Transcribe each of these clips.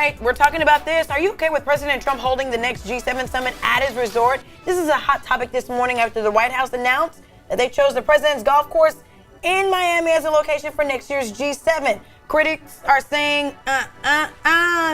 right, we're talking about this. Are you okay with President Trump holding the next G7 summit at his resort? This is a hot topic this morning after the White House announced that they chose the president's golf course in Miami as a location for next year's G7. Critics are saying,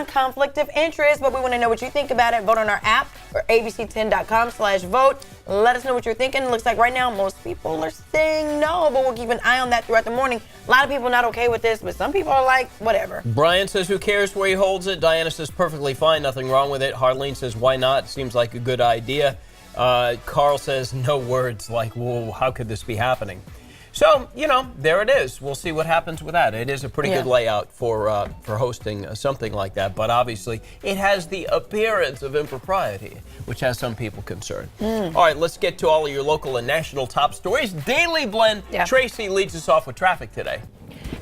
conflict of interest, but we want to know what you think about it. Vote on our app or abc10.com/vote. Let us know what you're thinking. It looks like right now most people are saying no, but we'll keep an eye on that throughout the morning. A lot of people not okay with this, but some people are like, whatever. Brian says, who cares where he holds it? Diana says, perfectly fine, nothing wrong with it. Harleen says, why not? Seems like a good idea. Carl says, no words, like, whoa, how could this be happening? So, there it is. We'll see what happens with that. It is a pretty good layout for hosting something like that. But obviously, it has the appearance of impropriety, which has some people concerned. All right, let's get to all of your local and national top stories. Daily Blend. Tracy leads us off with traffic today.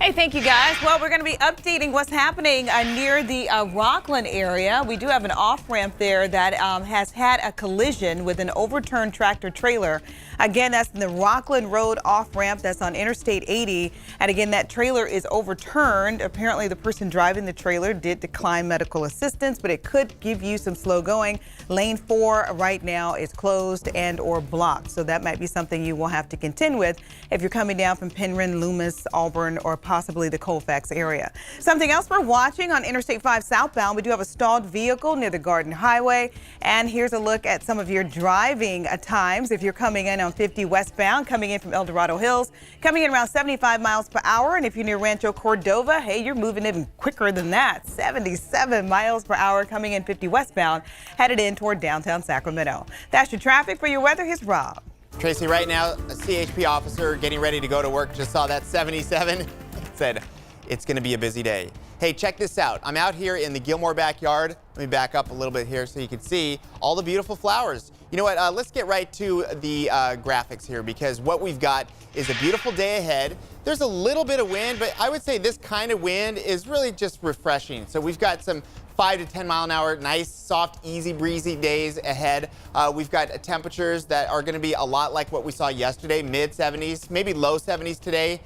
Hey, thank you, guys. Well, we're going to be updating what's happening near the Rockland area. We do have an off-ramp there that has had a collision with an overturned tractor trailer. Again, that's in the Rockland Road off-ramp. That's on Interstate 80. And again, that trailer is overturned. Apparently, the person driving the trailer did decline medical assistance, but it could give you some slow going. Lane 4 right now is closed and or blocked. So that might be something you will have to contend with if you're coming down from Penryn, Loomis, Auburn, or possibly the Colfax area. Something else we're watching on Interstate 5 southbound, we do have a stalled vehicle near the Garden Highway. And here's a look at some of your driving times. If you're coming in on 50 westbound, coming in from El Dorado Hills, coming in around 75 miles per hour. And if you're near Rancho Cordova, hey, you're moving even quicker than that. 77 miles per hour coming in 50 westbound, headed in toward downtown Sacramento. That's your traffic. For your weather, here's Rob. Tracy, right now, a CHP officer getting ready to go to work just saw that 77. Said it's going to be a busy day. Hey, check this out. I'm out here in the Gilmore backyard. Let me back up a little bit here so you can see all the beautiful flowers. You know what? Let's get right to the graphics here, because what we've got is a beautiful day ahead. There's a little bit of wind, but I would say this kind of wind is really just refreshing. So we've got some 5 to 10 mile an hour, nice, soft, easy breezy days ahead. We've got temperatures that are going to be a lot like what we saw yesterday, mid 70s, maybe low 70s today,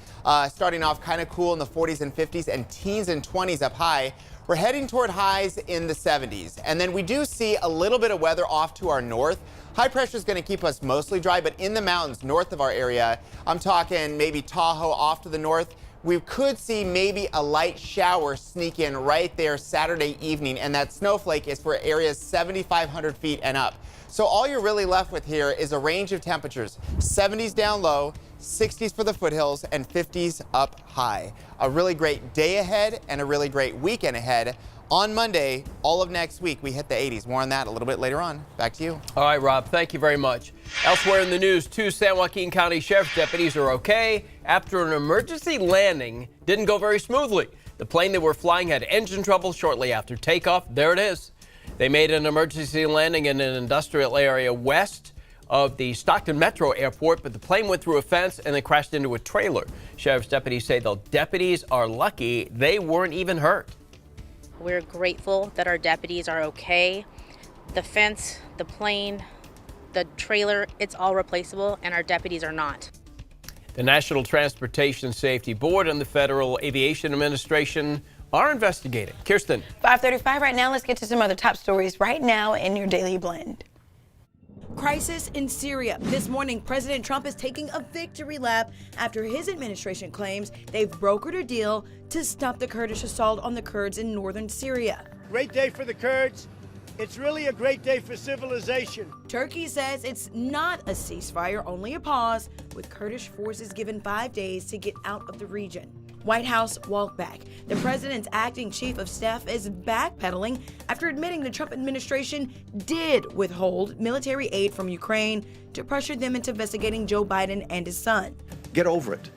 starting off kind of cool in the 40s and 50s, and teens and 20s up high. We're heading toward highs in the 70s. And then we do see a little bit of weather off to our north. High pressure is going to keep us mostly dry, but in the mountains north of our area, I'm talking maybe Tahoe off to the north, we could see maybe a light shower sneak in right there Saturday evening, and that snowflake is for areas 7,500 feet and up. So all you're really left with here is a range of temperatures, 70s down low, 60s for the foothills, and 50s up high. A really great day ahead and a really great weekend ahead. On Monday, all of next week, we hit the 80s. More on that a little bit later on. Back to you. All right, Rob, thank you very much. Elsewhere in the news, 2 San Joaquin County Sheriff's deputies are okay after an emergency landing didn't go very smoothly. The plane they were flying had engine trouble shortly after takeoff. There it is. They made an emergency landing in an industrial area west of the Stockton Metro Airport, but the plane went through a fence and then crashed into a trailer. Sheriff's deputies say the deputies are lucky they weren't even hurt. We're grateful that our deputies are okay. The fence, the plane, the trailer, it's all replaceable, and our deputies are not. The National Transportation Safety Board and the Federal Aviation Administration are investigating. Kirsten. 5:35 right now. Let's get to some other top stories right now in your Daily Blend. Crisis in Syria. This morning, President Trump is taking a victory lap after his administration claims they've brokered a deal to stop the Kurdish assault on the Kurds in northern Syria. Great day for the Kurds. It's really a great day for civilization. Turkey says it's not a ceasefire, only a pause, with Kurdish forces given 5 days to get out of the region. White House walk back. The president's acting chief of staff is backpedaling after admitting the Trump administration did withhold military aid from Ukraine to pressure them into investigating Joe Biden and his son. Get over it.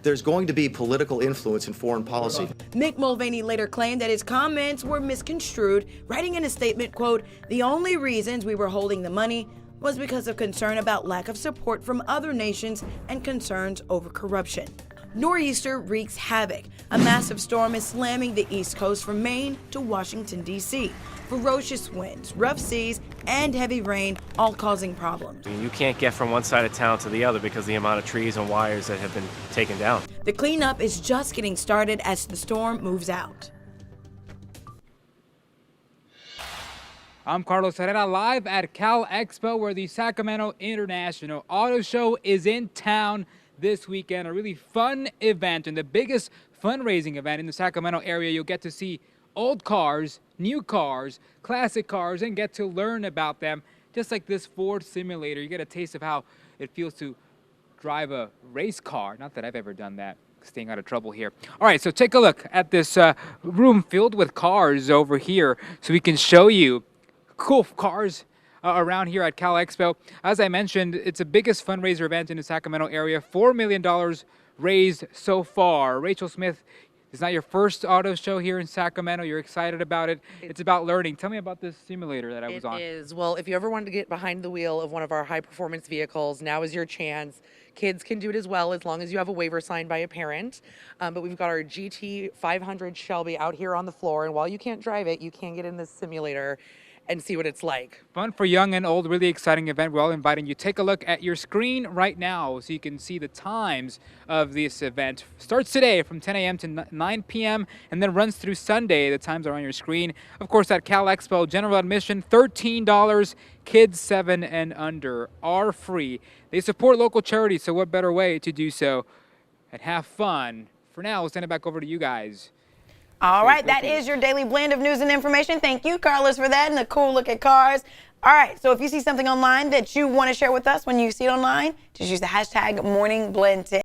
There's going to be political influence in foreign policy. Mick Mulvaney later claimed that his comments were misconstrued, writing in a statement, quote, "The only reasons we were holding the money was because of concern about lack of support from other nations and concerns over corruption." Nor'easter wreaks havoc. A massive storm is slamming the East Coast from Maine to Washington, D.C. Ferocious winds, rough seas, and heavy rain, all causing problems. You can't get from one side of town to the other because of the amount of trees and wires that have been taken down. The cleanup is just getting started as the storm moves out. I'm Carlos Herrera, live at Cal Expo, where the Sacramento International Auto Show is in town this weekend. A really fun event and the biggest fundraising event in the Sacramento area. You'll get to see old cars, new cars, classic cars, and get to learn about them. Just like this Ford simulator, you get a taste of how it feels to drive a race car. Not that I've ever done that. Staying out of trouble here. All right, so take a look at this room filled with cars over here so we can show you cool cars around here at Cal Expo. As I mentioned, it's the biggest fundraiser event in the Sacramento area. $4 million raised so far. Rachel Smith, it's not your first auto show here in Sacramento. You're excited about it. It's about learning. Tell me about this simulator that I was on. It is. Well, if you ever wanted to get behind the wheel of one of our high-performance vehicles, now is your chance. Kids can do it as well, as long as you have a waiver signed by a parent. But we've got our GT 500 Shelby out here on the floor, and while you can't drive it, you can get in this simulator and see what it's like. Fun for young and old, really exciting event. We're all inviting you. Take a look at your screen right now so you can see the times of this event. Starts today from 10 a.m. to 9 p.m. and then runs through Sunday. The times are on your screen. Of course, at Cal Expo, general admission, $13. Kids 7 and under are free. They support local charities, so what better way to do so and have fun? For now, we'll send it back over to you guys. All right, that is your daily blend of news and information. Thank you, Carlos, for that and a cool look at cars. All right, so if you see something online that you want to share with us when you see it online, just use the hashtag MorningBlend10.